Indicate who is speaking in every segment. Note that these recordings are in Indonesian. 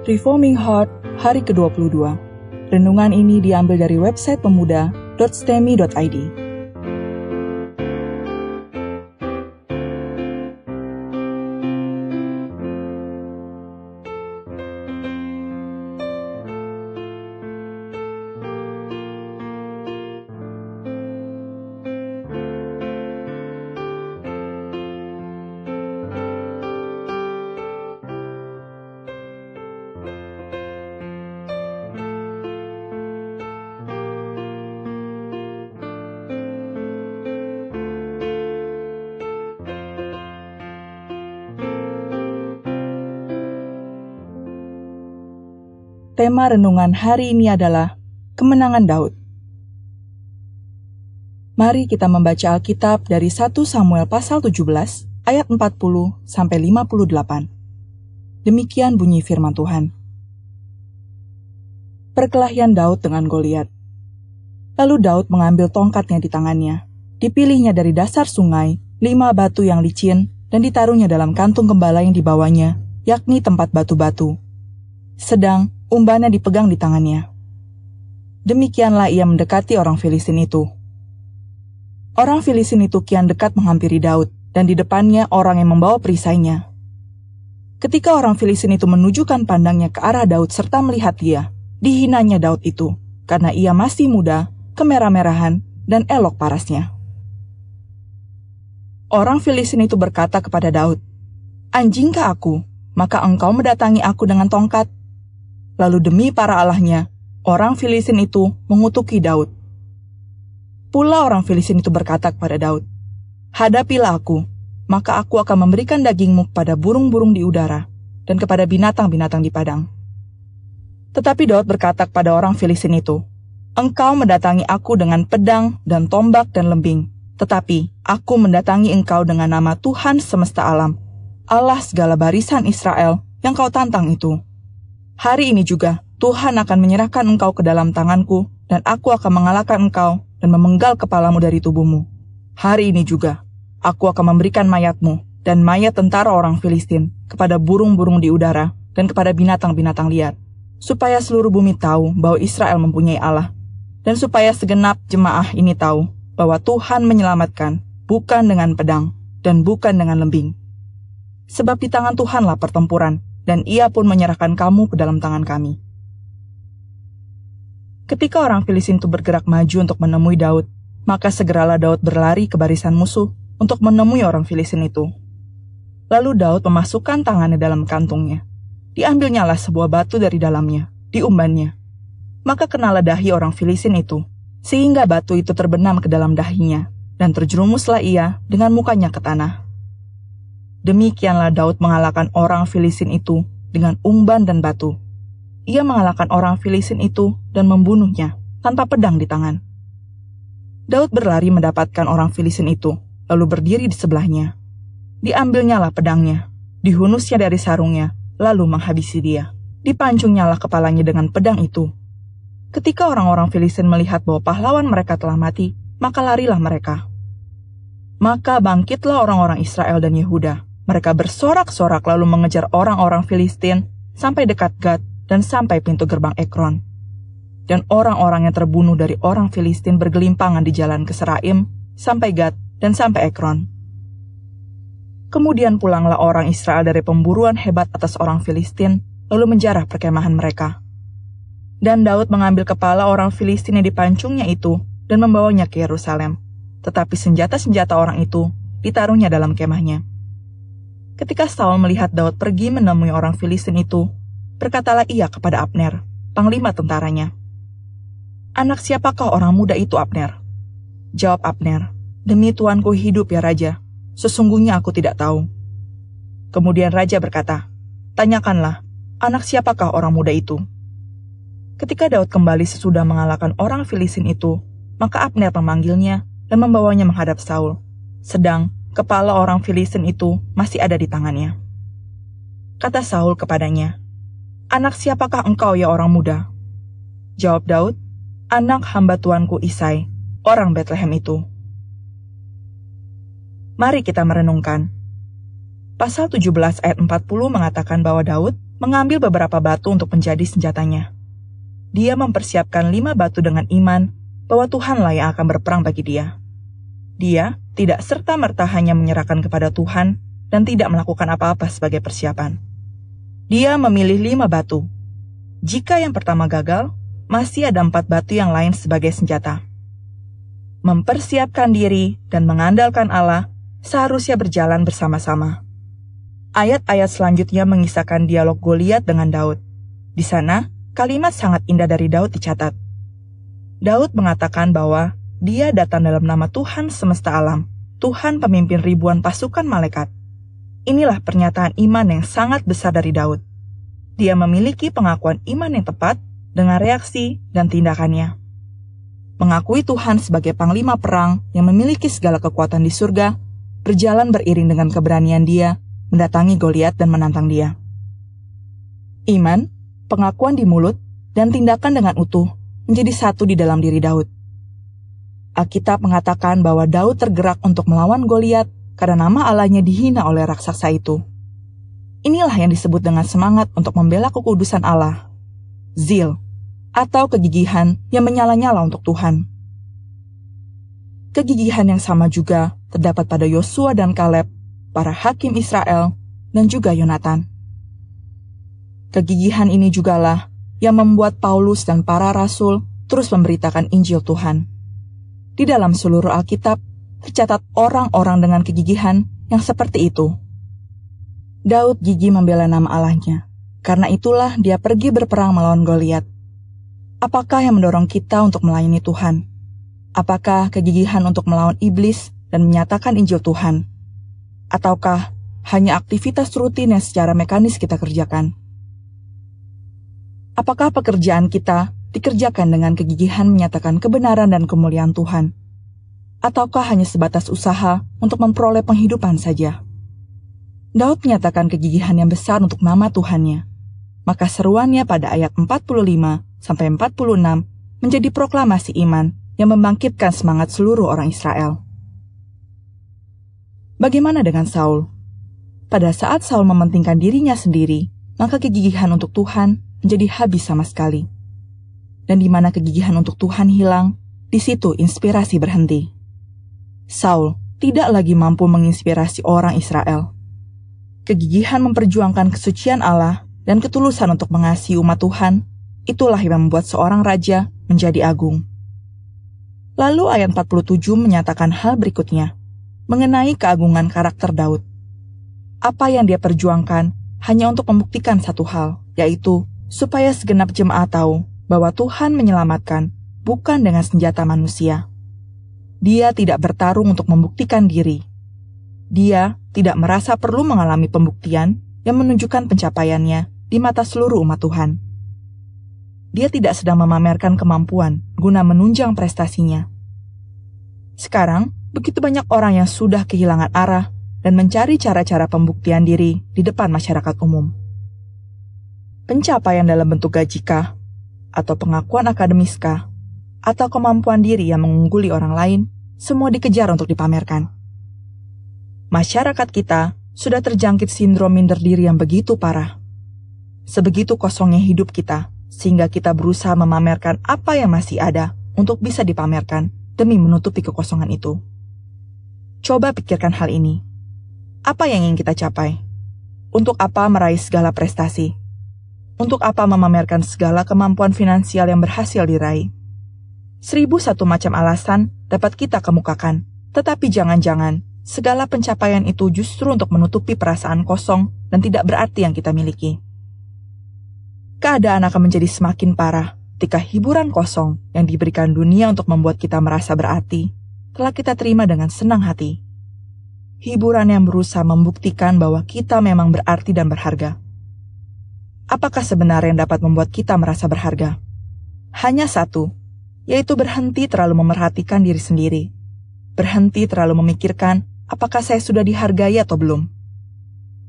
Speaker 1: Reforming Heart, hari ke-22. Renungan ini diambil dari website pemuda.stemi.id. Tema renungan hari ini adalah kemenangan Daud. Mari kita membaca Alkitab dari 1 Samuel pasal 17 ayat 40 sampai 58. Demikian bunyi firman Tuhan. Perkelahian Daud dengan Goliat. Lalu Daud mengambil tongkatnya di tangannya. Dipilihnya dari dasar sungai 5 batu yang licin dan ditaruhnya dalam kantung gembala yang dibawanya, yakni tempat batu-batu. Sedang umbannya dipegang di tangannya. Demikianlah ia mendekati orang Filistin itu. Orang Filistin itu kian dekat menghampiri Daud, dan di depannya orang yang membawa perisainya. Ketika orang Filistin itu menunjukkan pandangnya ke arah Daud serta melihat dia, dihinanya Daud itu, karena ia masih muda, kemerah-merahan, dan elok parasnya. Orang Filistin itu berkata kepada Daud, "Anjingkah aku, maka engkau mendatangi aku dengan tongkat?" Lalu demi para allahnya, orang Filistin itu mengutuki Daud. Pula orang Filistin itu berkata kepada Daud, "Hadapilah aku, maka aku akan memberikan dagingmu kepada burung-burung di udara dan kepada binatang-binatang di padang." Tetapi Daud berkata kepada orang Filistin itu, "Engkau mendatangi aku dengan pedang dan tombak dan lembing, tetapi aku mendatangi engkau dengan nama Tuhan semesta alam, Allah segala barisan Israel yang kau tantang itu. Hari ini juga Tuhan akan menyerahkan engkau ke dalam tanganku, dan aku akan mengalahkan engkau dan memenggal kepalamu dari tubuhmu. Hari ini juga aku akan memberikan mayatmu dan mayat tentara orang Filistin kepada burung-burung di udara dan kepada binatang-binatang liar, supaya seluruh bumi tahu bahwa Israel mempunyai Allah, dan supaya segenap jemaah ini tahu bahwa Tuhan menyelamatkan bukan dengan pedang dan bukan dengan lembing. Sebab di tangan Tuhanlah pertempuran, dan ia pun menyerahkan kamu ke dalam tangan kami." Ketika orang Filistin itu bergerak maju untuk menemui Daud, maka segeralah Daud berlari ke barisan musuh untuk menemui orang Filistin itu. Lalu Daud memasukkan tangannya dalam kantungnya. Diambilnyalah sebuah batu dari dalamnya, diumbannya. Maka kenalah dahi orang Filistin itu, sehingga batu itu terbenam ke dalam dahinya, dan terjerumuslah ia dengan mukanya ke tanah. Demikianlah Daud mengalahkan orang Filistin itu dengan umban dan batu. Ia mengalahkan orang Filistin itu dan membunuhnya tanpa pedang di tangan. Daud berlari mendapatkan orang Filistin itu, lalu berdiri di sebelahnya. Diambilnyalah pedangnya, dihunusnya dari sarungnya, lalu menghabisi dia. Dipancungnyalah kepalanya dengan pedang itu. Ketika orang-orang Filistin melihat bahwa pahlawan mereka telah mati, maka larilah mereka. Maka bangkitlah orang-orang Israel dan Yehuda. Mereka bersorak-sorak lalu mengejar orang-orang Filistin sampai dekat Gad dan sampai pintu gerbang Ekron. Dan orang-orang yang terbunuh dari orang Filistin bergelimpangan di jalan ke Seraim sampai Gad dan sampai Ekron. Kemudian pulanglah orang Israel dari pemburuan hebat atas orang Filistin lalu menjarah perkemahan mereka. Dan Daud mengambil kepala orang Filistin yang dipancungnya itu dan membawanya ke Yerusalem. Tetapi senjata-senjata orang itu ditaruhnya dalam kemahnya. Ketika Saul melihat Daud pergi menemui orang Filistin itu, berkatalah ia kepada Abner, panglima tentaranya, "Anak siapakah orang muda itu, Abner?" Jawab Abner, "Demi tuanku hidup ya Raja, sesungguhnya aku tidak tahu." Kemudian Raja berkata, "Tanyakanlah, anak siapakah orang muda itu?" Ketika Daud kembali sesudah mengalahkan orang Filistin itu, maka Abner memanggilnya dan membawanya menghadap Saul, sedang kepala orang Filistin itu masih ada di tangannya. Kata Saul kepadanya, "Anak siapakah engkau ya orang muda?" Jawab Daud, "Anak hamba tuanku Isai, orang Betlehem itu." Mari kita merenungkan. Pasal 17 ayat 40 mengatakan bahwa Daud mengambil beberapa batu untuk menjadi senjatanya. Dia mempersiapkan 5 batu dengan iman bahwa Tuhanlah yang akan berperang bagi dia. Dia tidak serta-merta hanya menyerahkan kepada Tuhan dan tidak melakukan apa-apa sebagai persiapan. Dia memilih 5 batu. Jika yang pertama gagal, masih ada 4 batu yang lain sebagai senjata. Mempersiapkan diri dan mengandalkan Allah seharusnya berjalan bersama-sama. Ayat-ayat selanjutnya mengisahkan dialog Goliat dengan Daud. Di sana, kalimat sangat indah dari Daud dicatat. Daud mengatakan bahwa dia datang dalam nama Tuhan semesta alam, Tuhan pemimpin ribuan pasukan malaikat. Inilah pernyataan iman yang sangat besar dari Daud. Dia memiliki pengakuan iman yang tepat dengan reaksi dan tindakannya. Mengakui Tuhan sebagai panglima perang yang memiliki segala kekuatan di surga, berjalan beriring dengan keberanian dia mendatangi Goliat dan menantang dia. Iman, pengakuan di mulut, dan tindakan dengan utuh menjadi satu di dalam diri Daud. Alkitab mengatakan bahwa Daud tergerak untuk melawan Goliat karena nama Allahnya dihina oleh raksasa itu. Inilah yang disebut dengan semangat untuk membela kekudusan Allah, zeal, atau kegigihan yang menyala-nyala untuk Tuhan. Kegigihan yang sama juga terdapat pada Yosua dan Kaleb, para hakim Israel, dan juga Yonatan. Kegigihan ini jugalah yang membuat Paulus dan para rasul terus memberitakan Injil Tuhan. Di dalam seluruh Alkitab, tercatat orang-orang dengan kegigihan yang seperti itu. Daud gigih membela nama Allahnya, karena itulah dia pergi berperang melawan Goliat. Apakah yang mendorong kita untuk melayani Tuhan? Apakah kegigihan untuk melawan iblis dan menyatakan Injil Tuhan? Ataukah hanya aktivitas rutin yang secara mekanis kita kerjakan? Apakah pekerjaan kita dikerjakan dengan kegigihan menyatakan kebenaran dan kemuliaan Tuhan? Ataukah hanya sebatas usaha untuk memperoleh penghidupan saja? Daud menyatakan kegigihan yang besar untuk nama Tuhannya. Maka seruannya pada ayat 45 sampai 46 menjadi proklamasi iman yang membangkitkan semangat seluruh orang Israel. Bagaimana dengan Saul? Pada saat Saul mementingkan dirinya sendiri, maka kegigihan untuk Tuhan menjadi habis sama sekali. Dan di mana kegigihan untuk Tuhan hilang, di situ inspirasi berhenti. Saul tidak lagi mampu menginspirasi orang Israel. Kegigihan memperjuangkan kesucian Allah dan ketulusan untuk mengasihi umat Tuhan, itulah yang membuat seorang raja menjadi agung. Lalu ayat 47 menyatakan hal berikutnya, mengenai keagungan karakter Daud. Apa yang dia perjuangkan hanya untuk membuktikan satu hal, yaitu supaya segenap jemaat tahu bahwa Tuhan menyelamatkan, bukan dengan senjata manusia. Dia tidak bertarung untuk membuktikan diri. Dia tidak merasa perlu mengalami pembuktian yang menunjukkan pencapaiannya di mata seluruh umat Tuhan. Dia tidak sedang memamerkan kemampuan guna menunjang prestasinya. Sekarang, begitu banyak orang yang sudah kehilangan arah dan mencari cara-cara pembuktian diri di depan masyarakat umum. Pencapaian dalam bentuk gajikah, atau pengakuan akademiskah, atau kemampuan diri yang mengungguli orang lain, semua dikejar untuk dipamerkan. Masyarakat kita sudah terjangkit sindrom minder diri yang begitu parah. Sebegitu kosongnya hidup kita, sehingga kita berusaha memamerkan apa yang masih ada untuk bisa dipamerkan demi menutupi kekosongan itu. Coba pikirkan hal ini. Apa yang ingin kita capai? Untuk apa meraih segala prestasi? Untuk apa memamerkan segala kemampuan finansial yang berhasil diraih? 1001 macam alasan dapat kita kemukakan, tetapi jangan-jangan segala pencapaian itu justru untuk menutupi perasaan kosong dan tidak berarti yang kita miliki. Keadaan akan menjadi semakin parah ketika hiburan kosong yang diberikan dunia untuk membuat kita merasa berarti telah kita terima dengan senang hati. Hiburan yang berusaha membuktikan bahwa kita memang berarti dan berharga. Apakah sebenarnya yang dapat membuat kita merasa berharga? Hanya satu, yaitu berhenti terlalu memerhatikan diri sendiri. Berhenti terlalu memikirkan apakah saya sudah dihargai atau belum.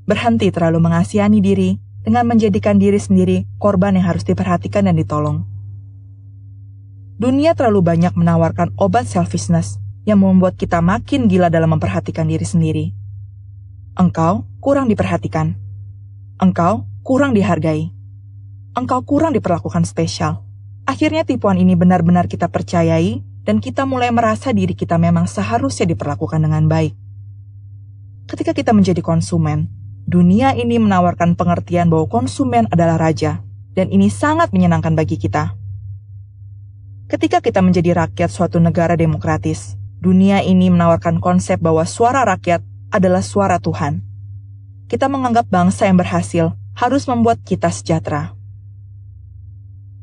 Speaker 1: Berhenti terlalu mengasihani diri dengan menjadikan diri sendiri korban yang harus diperhatikan dan ditolong. Dunia terlalu banyak menawarkan obat selfishness yang membuat kita makin gila dalam memperhatikan diri sendiri. Engkau kurang diperhatikan. Engkau kurang dihargai. Engkau kurang diperlakukan spesial. Akhirnya tipuan ini benar-benar kita percayai dan kita mulai merasa diri kita memang seharusnya diperlakukan dengan baik. Ketika kita menjadi konsumen, dunia ini menawarkan pengertian bahwa konsumen adalah raja, dan ini sangat menyenangkan bagi kita. Ketika kita menjadi rakyat suatu negara demokratis, dunia ini menawarkan konsep bahwa suara rakyat adalah suara Tuhan. Kita menganggap bangsa yang berhasil harus membuat kita sejahtera.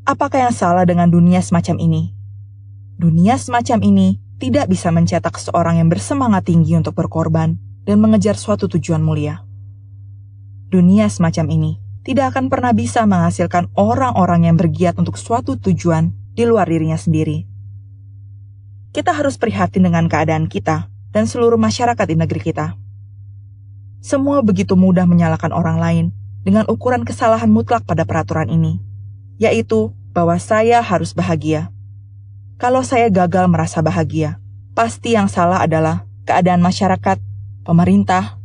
Speaker 1: Apakah yang salah dengan dunia semacam ini? Dunia semacam ini tidak bisa mencetak seorang yang bersemangat tinggi untuk berkorban dan mengejar suatu tujuan mulia. Dunia semacam ini tidak akan pernah bisa menghasilkan orang-orang yang bergiat untuk suatu tujuan di luar dirinya sendiri. Kita harus prihatin dengan keadaan kita dan seluruh masyarakat di negeri kita. Semua begitu mudah menyalahkan orang lain dengan ukuran kesalahan mutlak pada peraturan ini, yaitu bahwa saya harus bahagia. Kalau saya gagal merasa bahagia, pasti yang salah adalah keadaan masyarakat, pemerintah,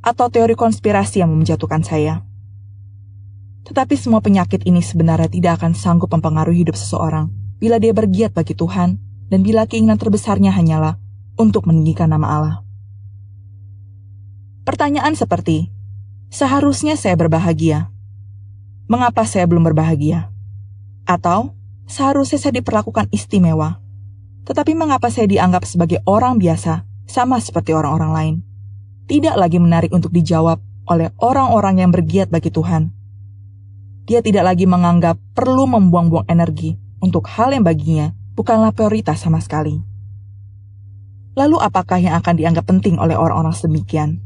Speaker 1: atau teori konspirasi yang menjatuhkan saya. Tetapi semua penyakit ini sebenarnya tidak akan sanggup mempengaruhi hidup seseorang bila dia bergiat bagi Tuhan dan bila keinginan terbesarnya hanyalah untuk meninggikan nama Allah. Pertanyaan seperti, seharusnya saya berbahagia. Mengapa saya belum berbahagia? Atau, seharusnya saya diperlakukan istimewa. Tetapi mengapa saya dianggap sebagai orang biasa, sama seperti orang-orang lain? Tidak lagi menarik untuk dijawab oleh orang-orang yang bergiat bagi Tuhan. Dia tidak lagi menganggap perlu membuang-buang energi untuk hal yang baginya bukanlah prioritas sama sekali. Lalu apakah yang akan dianggap penting oleh orang-orang sedemikian?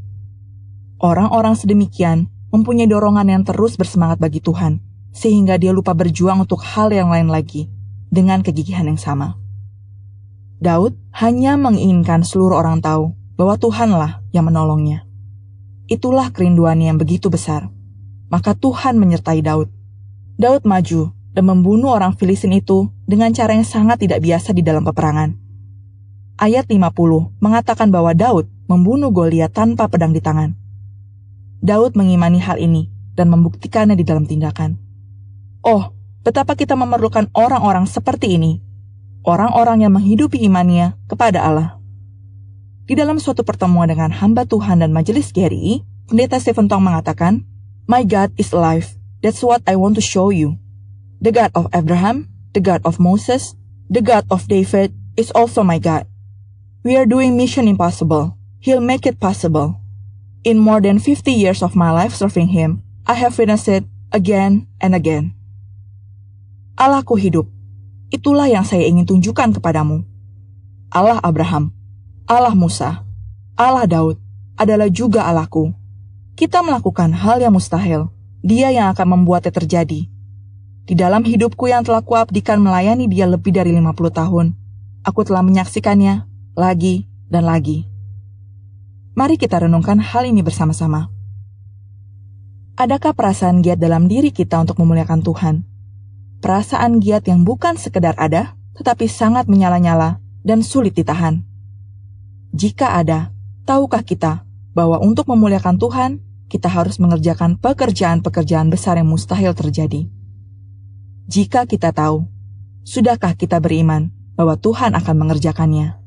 Speaker 1: Orang-orang sedemikian mempunyai dorongan yang terus bersemangat bagi Tuhan, sehingga dia lupa berjuang untuk hal yang lain lagi, dengan kegigihan yang sama. Daud hanya menginginkan seluruh orang tahu bahwa Tuhanlah yang menolongnya. Itulah kerinduannya yang begitu besar. Maka Tuhan menyertai Daud. Daud maju dan membunuh orang Filistin itu dengan cara yang sangat tidak biasa di dalam peperangan. Ayat 50 mengatakan bahwa Daud membunuh Goliat tanpa pedang di tangan. Daud mengimani hal ini dan membuktikannya di dalam tindakan. Oh, betapa kita memerlukan orang-orang seperti ini. Orang-orang yang menghidupi imannya kepada Allah. Di dalam suatu pertemuan dengan hamba Tuhan dan majelis GRI, Pendeta Stephen Tong mengatakan, "My God is alive. That's what I want to show you. The God of Abraham, the God of Moses, the God of David is also my God. We are doing mission impossible. He'll make it possible. In more than 50 years of my life serving Him, I have witnessed it again and again." Allahku hidup. Itulah yang saya ingin tunjukkan kepadamu. Allah Abraham, Allah Musa, Allah Daud adalah juga Allahku. Kita melakukan hal yang mustahil. Dia yang akan membuatnya terjadi. Di dalam hidupku yang telah kuabdikan melayani Dia lebih dari 50 tahun, aku telah menyaksikannya lagi dan lagi. Mari kita renungkan hal ini bersama-sama. Adakah perasaan giat dalam diri kita untuk memuliakan Tuhan? Perasaan giat yang bukan sekedar ada, tetapi sangat menyala-nyala dan sulit ditahan. Jika ada, tahukah kita bahwa untuk memuliakan Tuhan, kita harus mengerjakan pekerjaan-pekerjaan besar yang mustahil terjadi? Jika kita tahu, sudahkah kita beriman bahwa Tuhan akan mengerjakannya?